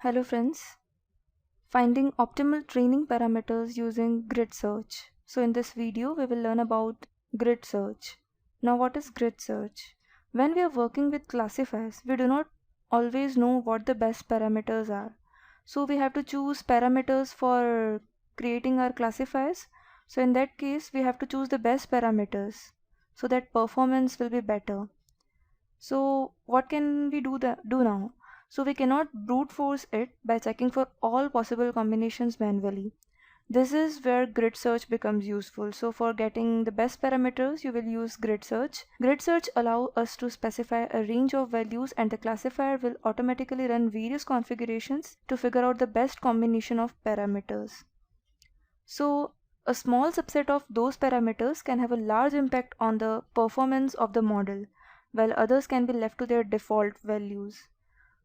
Hello friends, finding optimal training parameters using grid search. So in this video we will learn about grid search. Now what is grid search? When we are working with classifiers, we do not always know what the best parameters are. So we have to choose parameters for creating our classifiers. So in that case we have to choose the best parameters so that performance will be better. So what can we do now? So we cannot brute force it by checking for all possible combinations manually. This is where grid search becomes useful. So for getting the best parameters, you will use grid search. Grid search allows us to specify a range of values and the classifier will automatically run various configurations to figure out the best combination of parameters. So a small subset of those parameters can have a large impact on the performance of the model, while others can be left to their default values.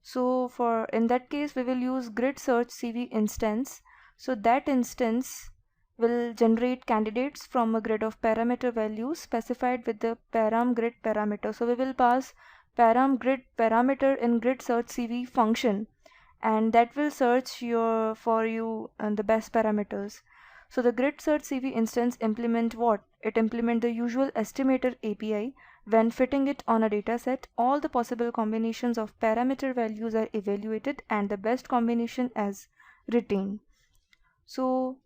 So for in that case we will use grid search CV instance. So that instance will generate candidates from a grid of parameter values specified with the param grid parameter. So we will pass param grid parameter in grid search CV function, and that will search for you and the best parameters. So the grid search CV instance implement what? It implement the usual estimator API. When fitting it on a dataset, all the possible combinations of parameter values are evaluated and the best combination is retained. So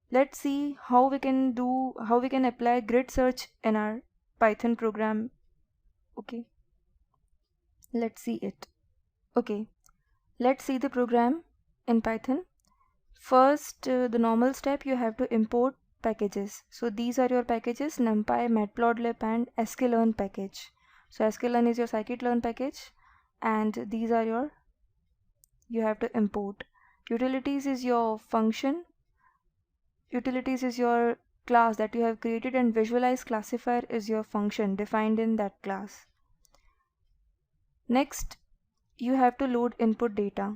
let's see how we can apply grid search in our Python program. Okay, let's see it. Okay, let's see the program in Python. First, the normal step, you have to import packages. So these are your packages: NumPy, Matplotlib, and sklearn package. So sklearn is your scikit-learn package, and these are you have to import. Utilities is your function. Utilities is your class that you have created, and visualize classifier is your function defined in that class. Next, you have to load input data.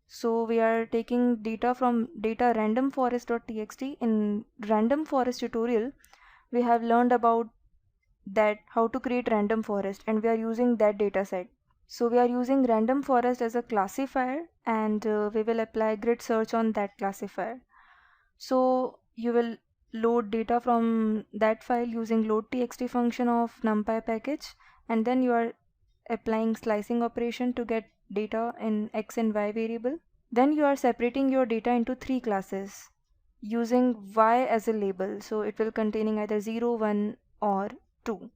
So we are taking data from data randomforest.txt. In random forest tutorial, we have learned about that how to create random forest, and we are using that data set. So we are using random forest as a classifier, and we will apply grid search on that classifier. So you will load data from that file using load.txt function of NumPy package, and then you are applying slicing operation to get data in x and y variable. Then you are separating your data into three classes using y as a label. So it will containing either 0, 1 or 2.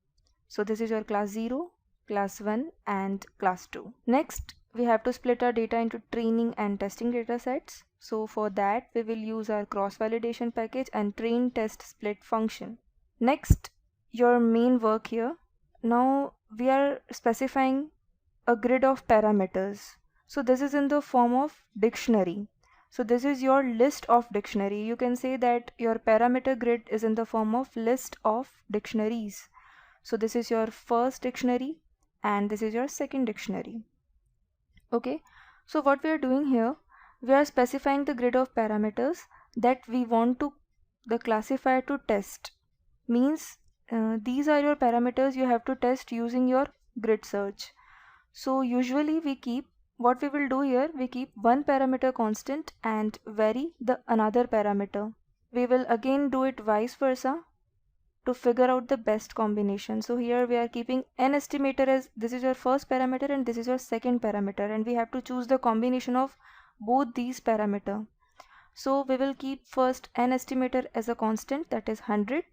So this is your class 0, class 1 and class 2. Next, we have to split our data into training and testing data sets. So for that, we will use our cross-validation package and train test split function. Next, your main work here. Now we are specifying a grid of parameters. So this is in the form of dictionary. So this is your list of dictionary. You can say that your parameter grid is in the form of list of dictionaries. So this is your first dictionary and this is your second dictionary. Okay, so what we are doing here, we are specifying the grid of parameters that we want the classifier to test. Means these are your parameters you have to test using your grid search. So usually what we will do here, we keep one parameter constant and vary the another parameter. We will again do it vice versa to figure out the best combination. So here we are keeping n estimator as this is your first parameter and this is your second parameter, and we have to choose the combination of both these parameter. So we will keep first n estimator as a constant, that is 100,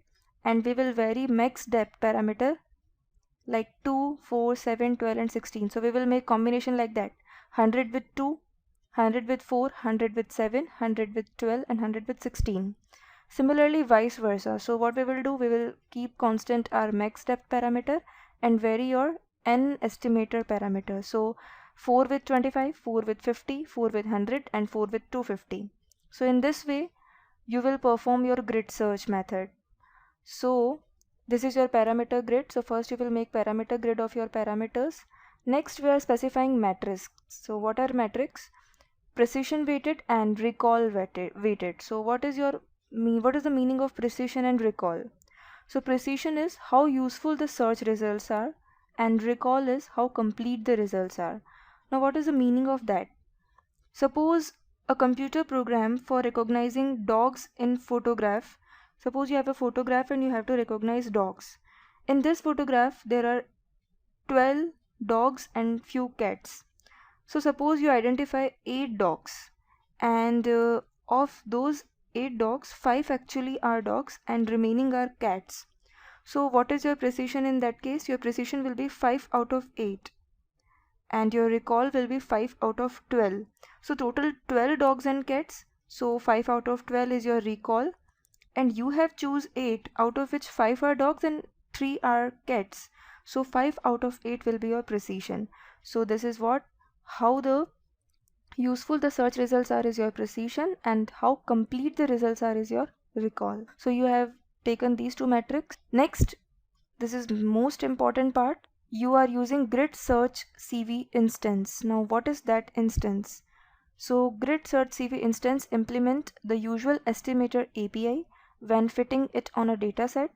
and we will vary max depth parameter like 2, 4, 7, 12 and 16. So we will make combination like that: 100 with 2, 100 with 4, 100 with 7, 100 with 12 and 100 with 16. Similarly vice versa. So what we will do, we will keep constant our max depth parameter and vary your n estimator parameter. So 4 with 25, 4 with 50, 4 with 100 and 4 with 250. So in this way you will perform your grid search method. So this is your parameter grid. So first you will make parameter grid of your parameters. Next we are specifying matrix. So what are matrix? Precision weighted and recall weighted. So what is the meaning of precision and recall? So precision is how useful the search results are, and recall is how complete the results are. Now what is the meaning of that? Suppose a computer program for recognizing dogs in photograph. Suppose you have a photograph and you have to recognize dogs. In this photograph, there are 12 dogs and few cats. So suppose you identify 8 dogs, and of those 8 dogs, 5 actually are dogs and remaining are cats. So what is your precision in that case? Your precision will be 5 out of 8 and your recall will be 5 out of 12. So total 12 dogs and cats. So 5 out of 12 is your recall, and you have choose 8 out of which 5 are dogs and 3 are cats. So 5 out of 8 will be your precision. So this is how the useful the search results are is your precision, and how complete the results are is your recall. So you have taken these two metrics. Next, this is most important part. You are using grid search CV instance. Now what is that instance? So grid search CV instance implement the usual estimator API when fitting it on a dataset.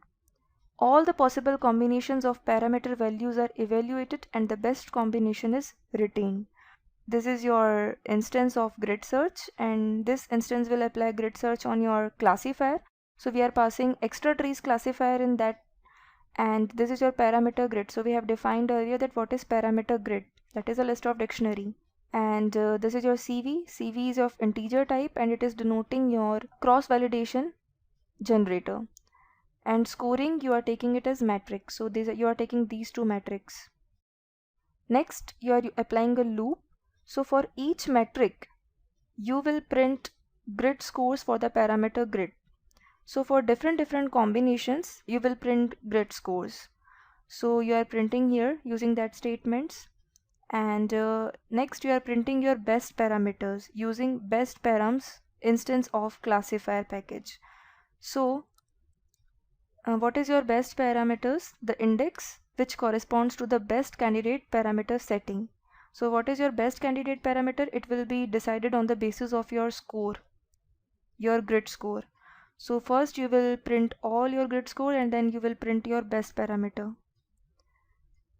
All the possible combinations of parameter values are evaluated and the best combination is retained. This is your instance of grid search, and this instance will apply grid search on your classifier. So we are passing extra trees classifier in that, and this is your parameter grid. So we have defined earlier that what is parameter grid, that is a list of dictionary. And this is your CV. CV is of integer type and it is denoting your cross validation generator. And scoring, you are taking it as metric. So you are taking these two metrics. Next, you are applying a loop. So for each metric, you will print grid scores for the parameter grid. So for different combinations, you will print grid scores. So you are printing here using that statements. And next, you are printing your best parameters using best params instance of classifier package. So what is your best parameters? The index, which corresponds to the best candidate parameter setting. So what is your best candidate parameter? It will be decided on the basis of your score, your grid score. So first you will print all your grid score and then you will print your best parameter.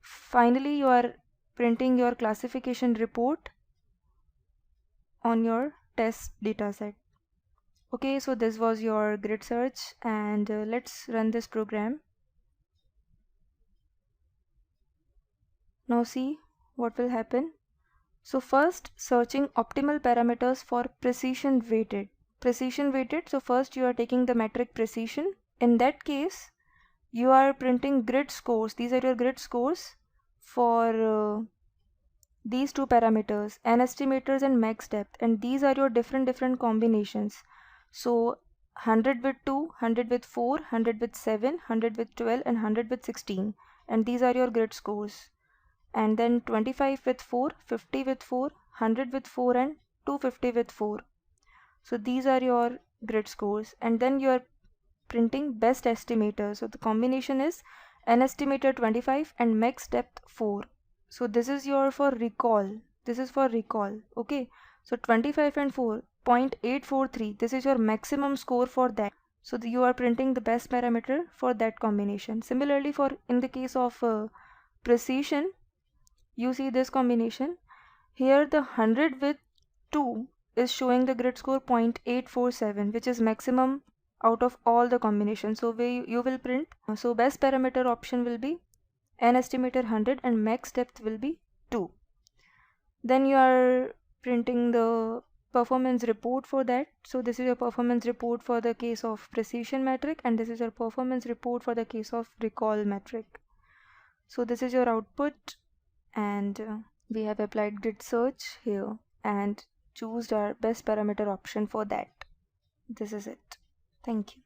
Finally, you are printing your classification report on your test dataset. Okay, so this was your grid search, and let's run this program. Now see what will happen. So first, searching optimal parameters for precision weighted. So first you are taking the metric precision. In that case, you are printing grid scores. These are your grid scores for these two parameters, n estimators and max depth, and these are your different combinations. So 100 with 2, 100 with 4, 100 with 7, 100 with 12 and 100 with 16, and these are your grid scores. And then 25 with 4, 50 with 4, 100 with 4 and 250 with 4. So these are your grid scores, and then you are printing best estimator. So the combination is n estimator 25 and max depth 4. So this is your for recall. This is for recall. Okay. So 25 and 4, 0.843. This is your maximum score for that. So you are printing the best parameter for that combination. Similarly, for in the case of precision, you see this combination. Here the 100 with 2 is showing the grid score 0.847, which is maximum out of all the combinations. So you will print. So best parameter option will be n estimator 100 and max depth will be 2. Then you are printing the performance report for that. So this is your performance report for the case of precision metric, and this is your performance report for the case of recall metric. So this is your output, and we have applied grid search here and choose our best parameter option for that. This is it. Thank you.